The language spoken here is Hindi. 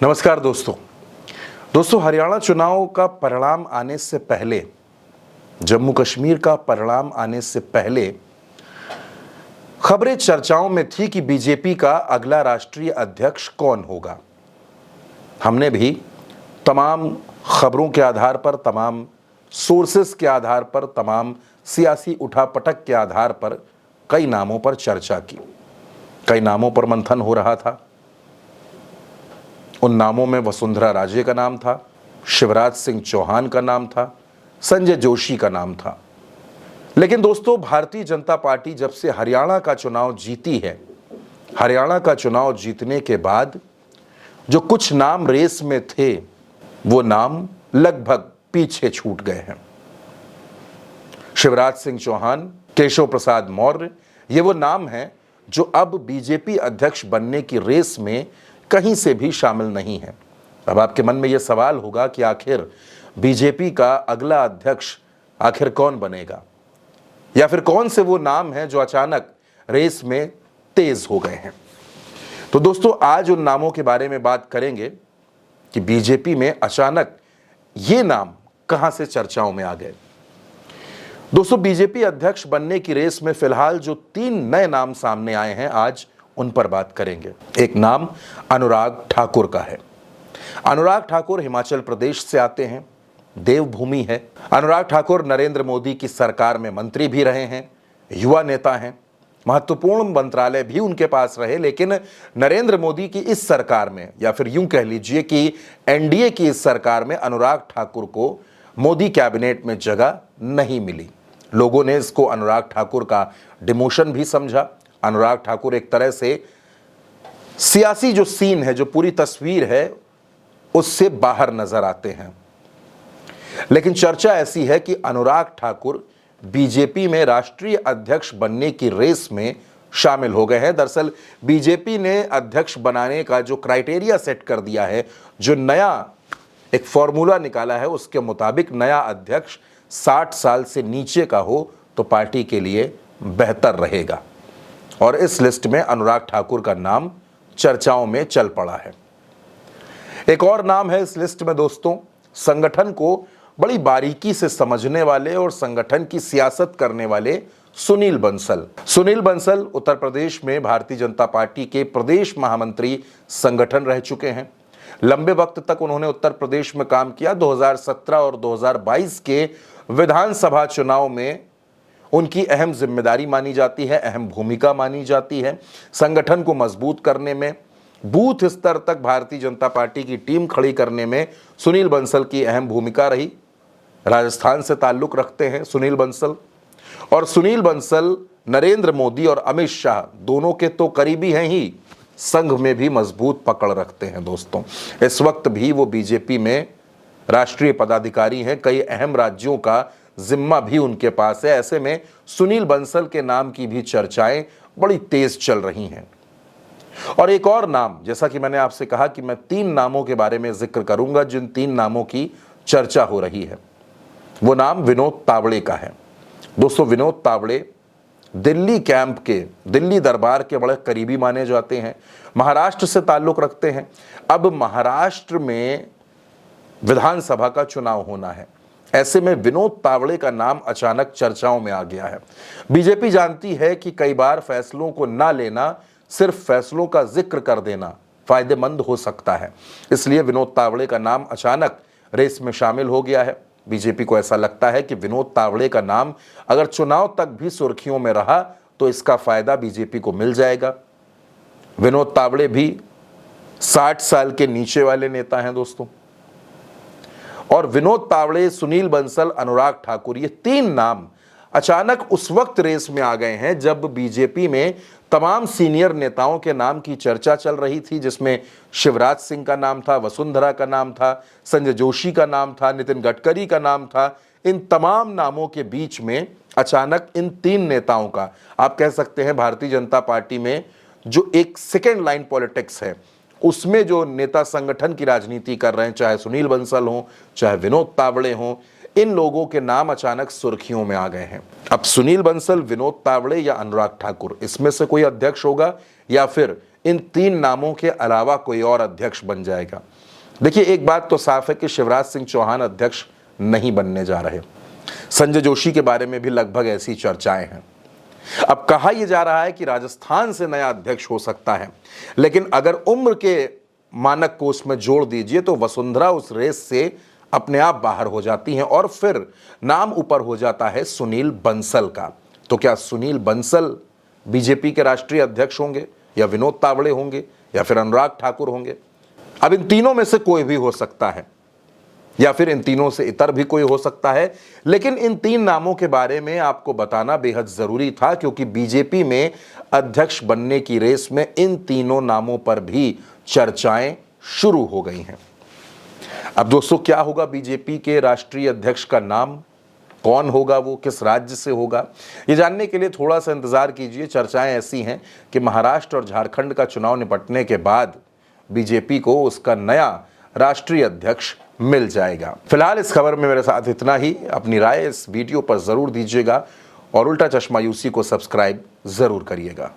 नमस्कार दोस्तों हरियाणा चुनाव का परिणाम आने से पहले, जम्मू कश्मीर का परिणाम आने से पहले खबरें चर्चाओं में थी कि बीजेपी का अगला राष्ट्रीय अध्यक्ष कौन होगा। हमने भी तमाम खबरों के आधार पर, तमाम सोर्सेस के आधार पर, तमाम सियासी उठापटक के आधार पर कई नामों पर चर्चा की। कई नामों पर मंथन हो रहा था। उन नामों में वसुंधरा राजे का नाम था, शिवराज सिंह चौहान का नाम था, संजय जोशी का नाम था। लेकिन दोस्तों, भारतीय जनता पार्टी जब से हरियाणा का चुनाव जीती है, हरियाणा का चुनाव जीतने के बाद जो कुछ नाम रेस में थे, वो नाम लगभग पीछे छूट गए हैं। शिवराज सिंह चौहान, केशव प्रसाद मौर्य, ये वो नाम हैं जो अब बीजेपी अध्यक्ष बनने की रेस में कहीं से भी शामिल नहीं है। अब आपके मन में यह सवाल होगा कि आखिर बीजेपी का अगला अध्यक्ष आखिर कौन बनेगा, या फिर कौन से वो नाम हैं जो अचानक रेस में तेज हो गए हैं। तो दोस्तों, आज उन नामों के बारे में बात करेंगे कि बीजेपी में अचानक ये नाम कहां से चर्चाओं में आ गए। दोस्तों, बीजेपी अध्यक्ष बनने की रेस में फिलहाल जो 3 नए नाम सामने आए हैं, आज उन पर बात करेंगे। एक नाम अनुराग ठाकुर का है। अनुराग ठाकुर हिमाचल प्रदेश से आते हैं, देवभूमि है। अनुराग ठाकुर नरेंद्र मोदी की सरकार में मंत्री भी रहे हैं, युवा नेता हैं, महत्वपूर्ण मंत्रालय भी उनके पास रहे। लेकिन नरेंद्र मोदी की इस सरकार में, या फिर यूं कह लीजिए कि एनडीए की इस सरकार में, अनुराग ठाकुर को मोदी कैबिनेट में जगह नहीं मिली। लोगों ने इसको अनुराग ठाकुर का डिमोशन भी समझा। अनुराग ठाकुर एक तरह से सियासी जो सीन है, जो पूरी तस्वीर है, उससे बाहर नजर आते हैं। लेकिन चर्चा ऐसी है कि अनुराग ठाकुर बीजेपी में राष्ट्रीय अध्यक्ष बनने की रेस में शामिल हो गए हैं। दरअसल बीजेपी ने अध्यक्ष बनाने का जो क्राइटेरिया सेट कर दिया है, जो नया एक फॉर्मूला निकाला है, उसके मुताबिक नया अध्यक्ष 60 साल से नीचे का हो तो पार्टी के लिए बेहतर रहेगा। और इस लिस्ट में अनुराग ठाकुर का नाम चर्चाओं में चल पड़ा है। एक और नाम है इस लिस्ट में दोस्तों, संगठन को बड़ी बारीकी से समझने वाले और संगठन की सियासत करने वाले सुनील बंसल। सुनील बंसल उत्तर प्रदेश में भारतीय जनता पार्टी के प्रदेश महामंत्री संगठन रह चुके हैं। लंबे वक्त तक उन्होंने उत्तर प्रदेश में काम किया। 2017 और 2022 के विधानसभा चुनाव में उनकी अहम जिम्मेदारी मानी जाती है, अहम भूमिका मानी जाती है। संगठन को मजबूत करने में, बूथ स्तर तक भारतीय जनता पार्टी की टीम खड़ी करने में सुनील बंसल की अहम भूमिका रही। राजस्थान से ताल्लुक रखते हैं सुनील बंसल, और सुनील बंसल नरेंद्र मोदी और अमित शाह दोनों के तो करीबी हैं ही, संघ में भी मजबूत पकड़ रखते हैं। दोस्तों, इस वक्त भी वो बीजेपी में राष्ट्रीय पदाधिकारी हैं। कई अहम राज्यों का जिम्मा भी उनके पास है। ऐसे में सुनील बंसल के नाम की भी चर्चाएं बड़ी तेज चल रही हैं। और एक और नाम, जैसा कि मैंने आपसे कहा कि मैं 3 नामों के बारे में जिक्र करूंगा, जिन 3 नामों की चर्चा हो रही है, वो नाम विनोद तावड़े का है। दोस्तों, विनोद तावड़े दिल्ली कैंप के, दिल्ली दरबार के बड़े करीबी माने जाते हैं। महाराष्ट्र से ताल्लुक रखते हैं। अब महाराष्ट्र में विधानसभा का चुनाव होना है। ऐसे में विनोद तावड़े का नाम अचानक चर्चाओं में आ गया है। बीजेपी जानती है कि कई बार फैसलों को ना लेना, सिर्फ फैसलों का जिक्र कर देना फायदेमंद हो सकता है। इसलिए विनोद तावड़े का नाम अचानक रेस में शामिल हो गया है। बीजेपी को ऐसा लगता है कि विनोद तावड़े का नाम अगर चुनाव तक भी सुर्खियों में रहा तो इसका फायदा बीजेपी को मिल जाएगा। विनोद तावड़े भी 60 साल के नीचे वाले नेता हैं दोस्तों। और विनोद तावड़े, सुनील बंसल, अनुराग ठाकुर, ये 3 नाम अचानक उस वक्त रेस में आ गए हैं जब बीजेपी में तमाम सीनियर नेताओं के नाम की चर्चा चल रही थी, जिसमें शिवराज सिंह का नाम था, वसुंधरा का नाम था, संजय जोशी का नाम था, नितिन गडकरी का नाम था। इन तमाम नामों के बीच में अचानक इन 3 नेताओं का, आप कह सकते हैं भारतीय जनता पार्टी में जो एक सेकेंड लाइन पॉलिटिक्स है, उसमें जो नेता संगठन की राजनीति कर रहे हैं, चाहे सुनील बंसल हो, चाहे विनोद तावड़े हों, इन लोगों के नाम अचानक सुर्खियों में आ गए हैं। अब सुनील बंसल, विनोद तावड़े या अनुराग ठाकुर, इसमें से कोई अध्यक्ष होगा या फिर इन 3 नामों के अलावा कोई और अध्यक्ष बन जाएगा। देखिए, एक बात तो साफ है कि शिवराज सिंह चौहान अध्यक्ष नहीं बनने जा रहे। संजय जोशी के बारे में भी लगभग ऐसी चर्चाएं हैं। अब कहा यह जा रहा है कि राजस्थान से नया अध्यक्ष हो सकता है, लेकिन अगर उम्र के मानक को उसमें जोड़ दीजिए तो वसुंधरा उस रेस से अपने आप बाहर हो जाती हैं और फिर नाम ऊपर हो जाता है सुनील बंसल का। तो क्या सुनील बंसल बीजेपी के राष्ट्रीय अध्यक्ष होंगे, या विनोद तावड़े होंगे, या फिर अनुराग ठाकुर होंगे? अब इन तीनों में से कोई भी हो सकता है, या फिर इन तीनों से इतर भी कोई हो सकता है। लेकिन इन 3 नामों के बारे में आपको बताना बेहद जरूरी था, क्योंकि बीजेपी में अध्यक्ष बनने की रेस में इन तीनों नामों पर भी चर्चाएं शुरू हो गई हैं। अब दोस्तों, क्या होगा बीजेपी के राष्ट्रीय अध्यक्ष का नाम? कौन होगा वो? किस राज्य से होगा? ये जानने के लिए थोड़ा सा इंतजार कीजिए। चर्चाएं ऐसी हैं कि महाराष्ट्र और झारखंड का चुनाव निपटने के बाद बीजेपी को उसका नया राष्ट्रीय अध्यक्ष मिल जाएगा। फिलहाल इस खबर में मेरे साथ इतना ही। अपनी राय इस वीडियो पर जरूर दीजिएगा और उल्टा चश्मा यूसी को सब्सक्राइब जरूर करिएगा।